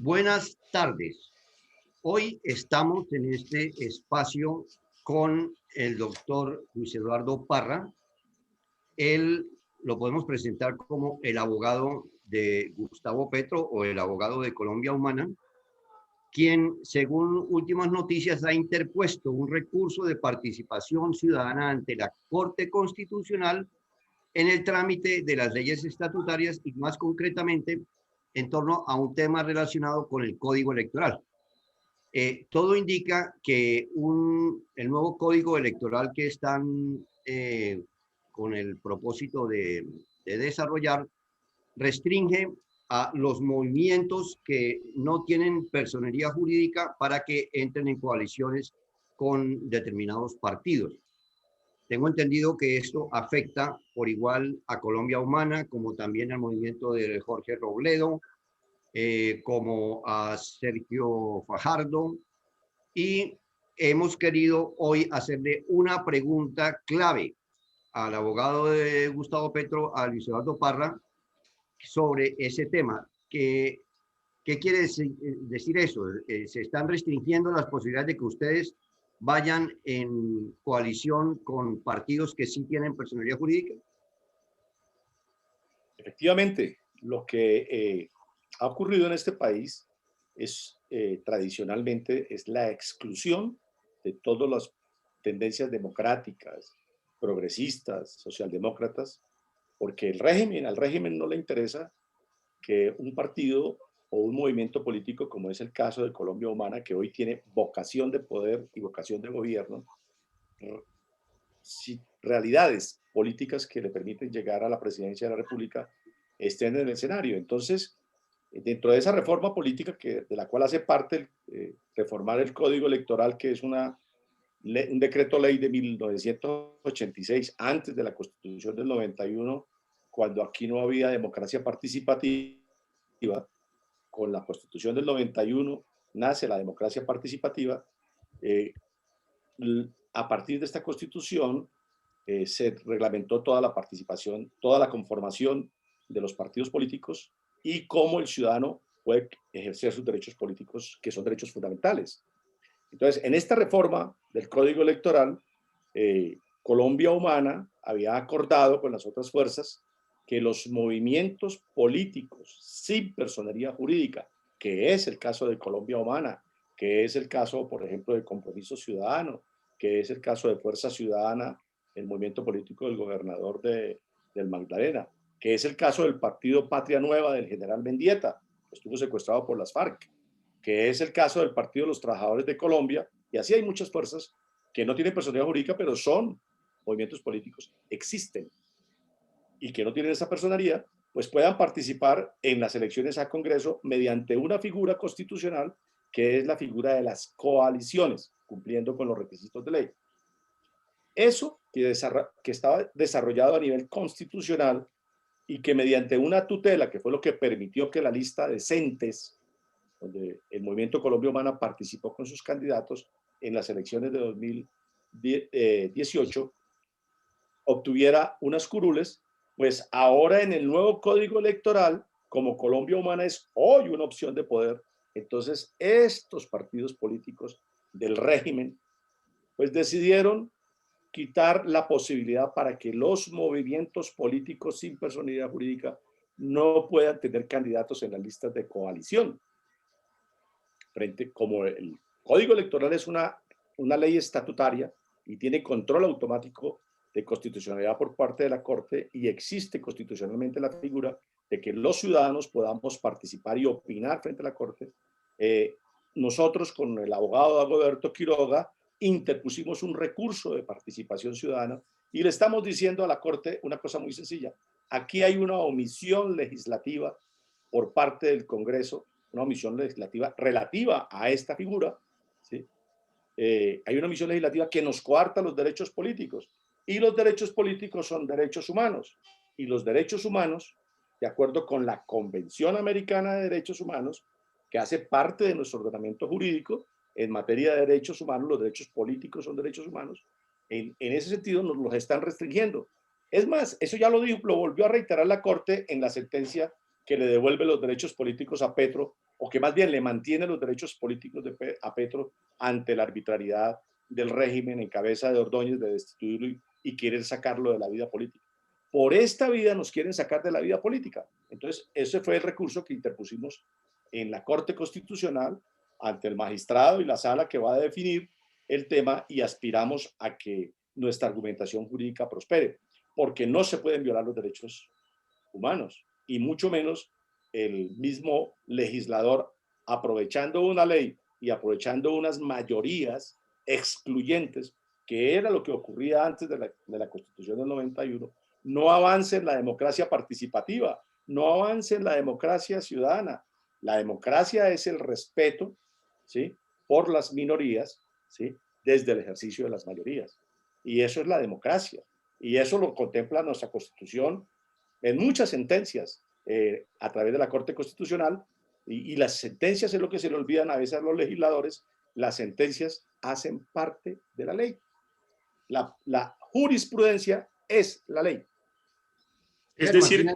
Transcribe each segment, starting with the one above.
Buenas tardes. Hoy estamos en este espacio con el doctor Luis Eduardo Parra. Él lo podemos presentar como el abogado de Gustavo Petro o el abogado de Colombia Humana, quien, según últimas noticias, ha interpuesto un recurso de participación ciudadana ante la Corte Constitucional en el trámite de las leyes estatutarias y más concretamente en torno a un tema relacionado con el Código Electoral. Todo indica que el nuevo Código Electoral que están con el propósito de desarrollar restringe a los movimientos que no tienen personería jurídica para que entren en coaliciones con determinados partidos. Tengo entendido que esto afecta por igual a Colombia Humana, como también al movimiento de Jorge Robledo, como a Sergio Fajardo, y hemos querido hoy hacerle una pregunta clave al abogado de Gustavo Petro, a Luis Eduardo Parra, sobre ese tema. ¿Qué quiere decir eso? ¿Se están restringiendo las posibilidades de que ustedes vayan en coalición con partidos que sí tienen personalidad jurídica? Efectivamente, lo que ha ocurrido en este país es tradicionalmente es la exclusión de todas las tendencias democráticas, progresistas, socialdemócratas, porque al régimen no le interesa que un partido o un movimiento político, como es el caso de Colombia Humana, que hoy tiene vocación de poder y vocación de gobierno, si realidades políticas que le permiten llegar a la presidencia de la República estén en el escenario. Entonces, dentro de esa reforma política de la cual hace parte reformar el Código Electoral, que es un decreto ley de 1986, antes de la Constitución del 91, cuando aquí no había democracia participativa, con la Constitución del 91 nace la democracia participativa. eh, a partir de esta Constitución se reglamentó toda la participación, toda la conformación de los partidos políticos y cómo el ciudadano puede ejercer sus derechos políticos, que son derechos fundamentales. Entonces, en esta reforma del Código Electoral, Colombia Humana había acordado con las otras fuerzas que los movimientos políticos sin personería jurídica, que es el caso de Colombia Humana, que es el caso, por ejemplo, de Compromiso Ciudadano, que es el caso de Fuerza Ciudadana, el movimiento político del gobernador del Magdalena, que es el caso del partido Patria Nueva del general Mendieta, que estuvo secuestrado por las FARC, que es el caso del Partido de los Trabajadores de Colombia, y así hay muchas fuerzas que no tienen personalidad jurídica, pero son movimientos políticos, existen, y que no tienen esa personalidad, pues puedan participar en las elecciones a Congreso mediante una figura constitucional que es la figura de las coaliciones, cumpliendo con los requisitos de ley. Eso que estaba desarrollado a nivel constitucional y que mediante una tutela, que fue lo que permitió que la lista de CENTES, donde el Movimiento Colombia Humana participó con sus candidatos en las elecciones de 2018, obtuviera unas curules, pues ahora en el nuevo Código Electoral, como Colombia Humana es hoy una opción de poder, entonces estos partidos políticos del régimen, pues decidieron quitar la posibilidad para que los movimientos políticos sin personalidad jurídica no puedan tener candidatos en las listas de coalición. Como el Código Electoral es una ley estatutaria y tiene control automático de constitucionalidad por parte de la Corte, y existe constitucionalmente la figura de que los ciudadanos podamos participar y opinar frente a la Corte, nosotros con el abogado Dagoberto Quiroga interpusimos un recurso de participación ciudadana y le estamos diciendo a la Corte una cosa muy sencilla: aquí hay una omisión legislativa por parte del Congreso, una omisión legislativa relativa a esta figura, ¿sí? Hay una omisión legislativa que nos coarta los derechos políticos, y los derechos políticos son derechos humanos, y los derechos humanos, de acuerdo con la Convención Americana de Derechos Humanos, que hace parte de nuestro ordenamiento jurídico en materia de derechos humanos, los derechos políticos son derechos humanos, en ese sentido nos los están restringiendo. Es más, eso ya lo volvió a reiterar la Corte en la sentencia que le devuelve los derechos políticos a Petro, o que más bien le mantiene los derechos políticos a Petro ante la arbitrariedad del régimen en cabeza de Ordóñez de destituirlo y quieren sacarlo de la vida política. Por esta vida nos quieren sacar de la vida política. Entonces, ese fue el recurso que interpusimos en la Corte Constitucional ante el magistrado y la sala que va a definir el tema, y aspiramos a que nuestra argumentación jurídica prospere, porque no se pueden violar los derechos humanos, y mucho menos el mismo legislador, aprovechando una ley y aprovechando unas mayorías excluyentes, que era lo que ocurría antes de la Constitución del 91, no avance en la democracia participativa, no avance en la democracia ciudadana. La democracia es el respeto, ¿sí?, por las minorías, ¿sí?, desde el ejercicio de las mayorías. Y eso es la democracia. Y eso lo contempla nuestra Constitución en muchas sentencias a través de la Corte Constitucional. Y las sentencias es lo que se le olvidan a veces a los legisladores. Las sentencias hacen parte de la ley. La jurisprudencia es la ley. Es decir,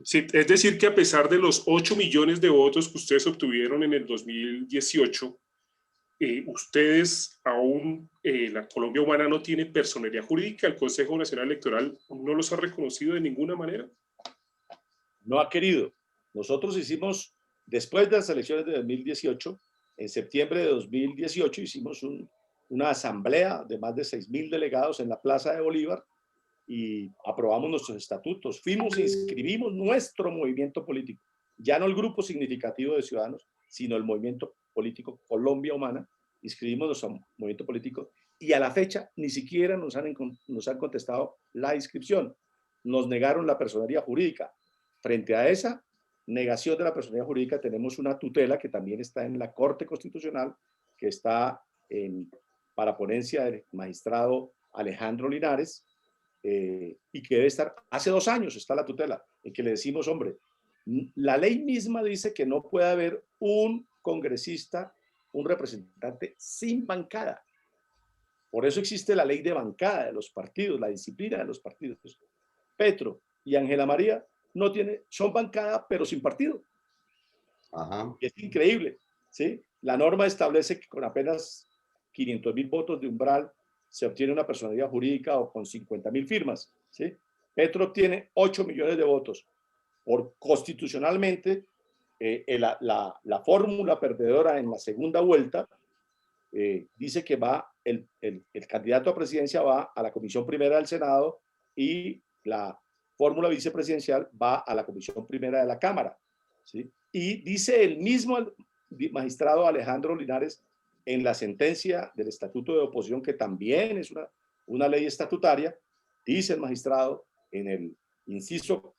sí, es decir que a pesar de los 8 millones de votos que ustedes obtuvieron en el 2018, ustedes aún, la Colombia Humana no tiene personería jurídica, el Consejo Nacional Electoral no los ha reconocido de ninguna manera. No ha querido. Nosotros hicimos, después de las elecciones de 2018, en septiembre de 2018, hicimos una asamblea de más de 6.000 delegados en la Plaza de Bolívar y aprobamos nuestros estatutos. Fuimos e inscribimos nuestro movimiento político, ya no el grupo significativo de ciudadanos, sino el movimiento político Colombia Humana. Inscribimos nuestro movimiento político y a la fecha ni siquiera nos han contestado la inscripción. Nos negaron la personería jurídica. Frente a esa negación de la personería jurídica tenemos una tutela que también está en la Corte Constitucional, que está para ponencia del magistrado Alejandro Linares, y que debe estar, hace 2 años está la tutela, en que le decimos, hombre, la ley misma dice que no puede haber un congresista, un representante sin bancada. Por eso existe la ley de bancada de los partidos, la disciplina de los partidos. Petro y Ángela María son bancada, pero sin partido. Ajá. Y es increíble, ¿sí? La norma establece que con apenas 500.000 votos de umbral se obtiene una personalidad jurídica, o con 50.000 firmas, ¿sí? Petro obtiene 8 millones de votos. Constitucionalmente, la fórmula perdedora en la segunda vuelta dice que el candidato a presidencia va a la Comisión Primera del Senado y la fórmula vicepresidencial va a la Comisión Primera de la Cámara, ¿sí? Y dice el mismo magistrado Alejandro Linares en la sentencia del Estatuto de Oposición, que también es una ley estatutaria, dice el magistrado en el inciso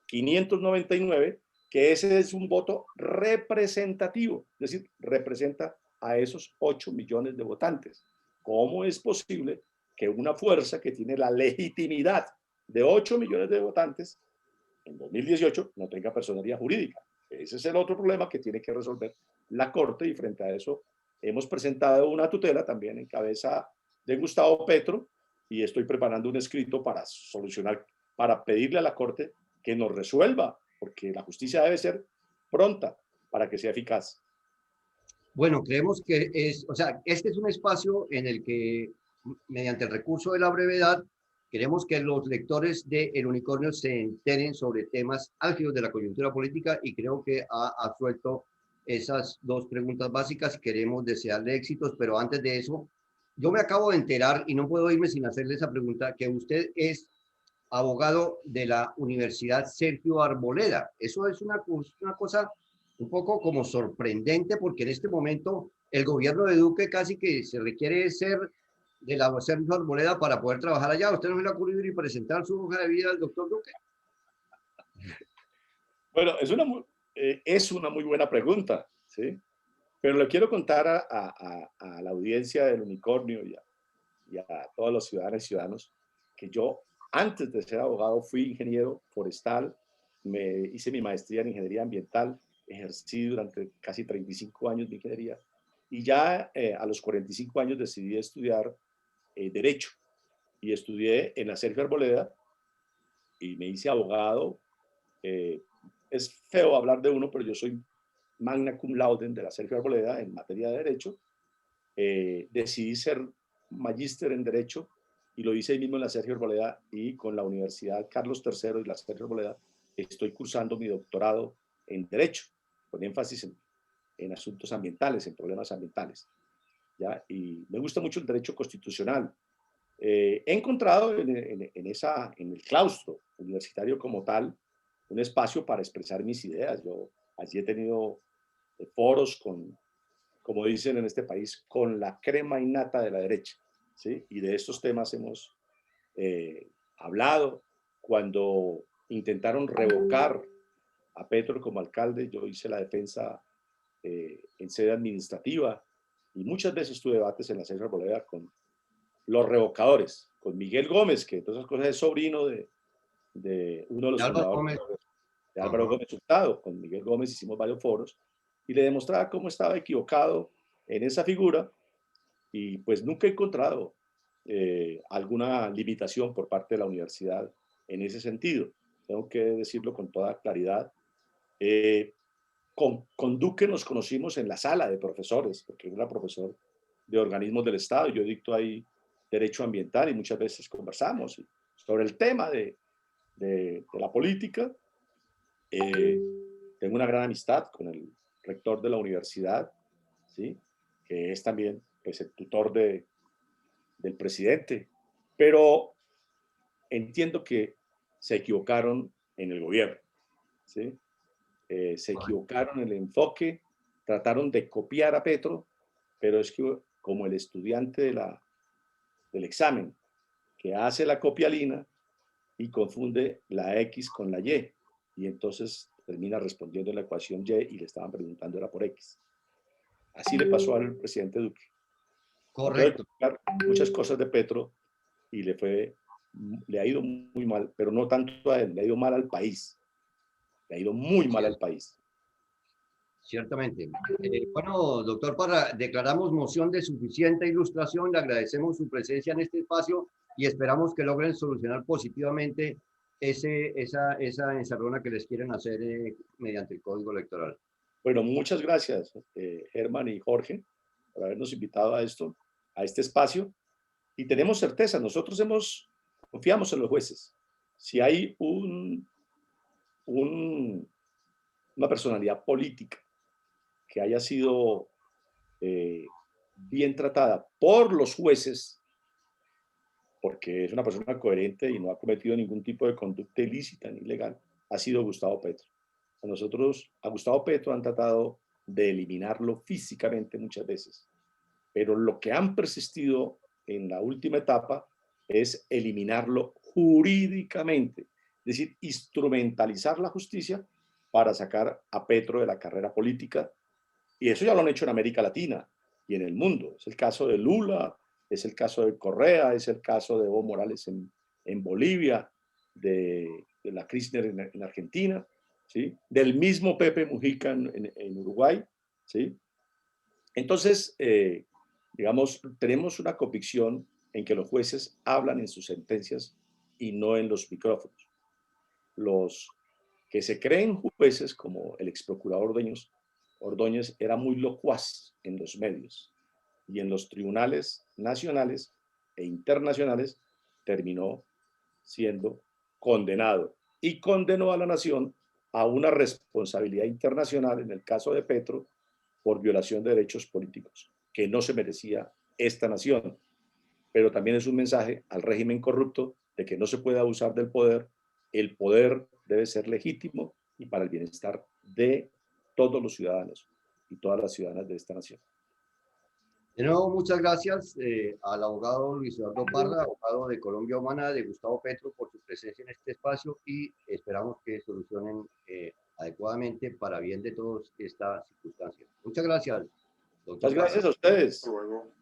599 que ese es un voto representativo, es decir, representa a esos 8 millones de votantes. ¿Cómo es posible que una fuerza que tiene la legitimidad de 8 millones de votantes en 2018 no tenga personería jurídica? Ese es el otro problema que tiene que resolver la Corte, y frente a eso hemos presentado una tutela también en cabeza de Gustavo Petro, y estoy preparando un escrito para solucionar, para pedirle a la Corte que nos resuelva, porque la justicia debe ser pronta para que sea eficaz. Bueno, creemos que o sea, este es un espacio en el que, mediante el recurso de la brevedad, queremos que los lectores de El Unicornio se enteren sobre temas álgidos de la coyuntura política, y creo que ha suelto esas 2 preguntas básicas. Queremos desearle éxitos, pero antes de eso, yo me acabo de enterar, y no puedo irme sin hacerle esa pregunta, que usted es abogado de la Universidad Sergio Arboleda. Eso es una cosa un poco como sorprendente, porque en este momento el gobierno de Duque casi que se requiere ser de la Sergio Arboleda para poder trabajar allá. ¿Usted no se le ha ocurrido ir y presentar su hoja de vida al doctor Duque? Bueno, es una muy buena pregunta, ¿sí? Pero le quiero contar a la audiencia del Unicornio y a todos los ciudadanos y ciudadanos que yo, antes de ser abogado, fui ingeniero forestal, hice mi maestría en ingeniería ambiental, ejercí durante casi 35 años de ingeniería, y ya a los 45 años decidí estudiar Derecho, y estudié en la Sergio Arboleda y me hice abogado es feo hablar de uno, pero yo soy magna cum laude de la Sergio Arboleda en materia de Derecho. Decidí ser magíster en Derecho y lo hice ahí mismo en la Sergio Arboleda, y con la Universidad Carlos III y la Sergio Arboleda estoy cursando mi doctorado en Derecho, con énfasis en asuntos ambientales, en problemas ambientales, ¿ya? Y me gusta mucho el derecho constitucional. He encontrado en el claustro universitario como tal un espacio para expresar mis ideas. Yo allí he tenido foros con, como dicen en este país, con la crema innata de la derecha, ¿sí? Y de estos temas hemos hablado. Cuando intentaron revocar a Petro como alcalde, yo hice la defensa en sede administrativa, y muchas veces tuve debates en la Sergio Arboleda con los revocadores, con Miguel Gómez, que de todas esas cosas es sobrino de uno de los fundadores de Álvaro Gómez Hurtado. Con Miguel Gómez hicimos varios foros y le demostraba cómo estaba equivocado en esa figura, y pues nunca he encontrado alguna limitación por parte de la universidad en ese sentido. Tengo que decirlo con toda claridad. Con Duque nos conocimos en la sala de profesores, porque él era profesor de organismos del Estado, y yo dicto ahí derecho ambiental, y muchas veces conversamos sobre el tema de la política. Tengo una gran amistad con el rector de la universidad, ¿sí? Que es también pues, el tutor del presidente, pero entiendo que se equivocaron en el gobierno, ¿sí? Se equivocaron en el enfoque, trataron de copiar a Petro, pero es que como el estudiante del examen que hace la copialina y confunde la X con la y entonces termina respondiendo la ecuación Y y le estaban preguntando era por X. Así le pasó al presidente Duque. Correcto. Muchas cosas de Petro y le ha ido muy mal, pero no tanto a él, le ha ido mal al país. Le ha ido muy mal al país. Ciertamente. Bueno, doctor Parra, declaramos moción de suficiente ilustración, le agradecemos su presencia en este espacio y esperamos que logren solucionar positivamente esa encerrona que les quieren hacer mediante el Código Electoral. Bueno, muchas gracias, Germán y Jorge, por habernos invitado a este espacio, y tenemos certeza, nosotros confiamos en los jueces. Si hay una personalidad política que haya sido bien tratada por los jueces, porque es una persona coherente y no ha cometido ningún tipo de conducta ilícita ni ilegal, ha sido Gustavo Petro. A Gustavo Petro han tratado de eliminarlo físicamente muchas veces, pero lo que han persistido en la última etapa es eliminarlo jurídicamente, es decir, instrumentalizar la justicia para sacar a Petro de la carrera política, y eso ya lo han hecho en América Latina y en el mundo. Es el caso de Lula, es el caso de Correa, es el caso de Evo Morales en Bolivia, de la Kirchner en Argentina, ¿sí? Del mismo Pepe Mujica en Uruguay, ¿sí? Entonces, digamos, tenemos una convicción en que los jueces hablan en sus sentencias y no en los micrófonos. Los que se creen jueces, como el ex procurador Ordóñez, era muy locuaz en los medios, y en los tribunales nacionales e internacionales terminó siendo condenado, y condenó a la nación a una responsabilidad internacional, en el caso de Petro, por violación de derechos políticos, que no se merecía esta nación. Pero también es un mensaje al régimen corrupto de que no se puede abusar del poder. El poder debe ser legítimo y para el bienestar de todos los ciudadanos y todas las ciudadanas de esta nación. De nuevo, muchas gracias al abogado Luis Eduardo Parra, abogado de Colombia Humana, de Gustavo Petro, por su presencia en este espacio, y esperamos que solucionen adecuadamente para bien de todos esta circunstancia. Muchas gracias, doctor Muchas gracias Parra. a ustedes. Hasta luego.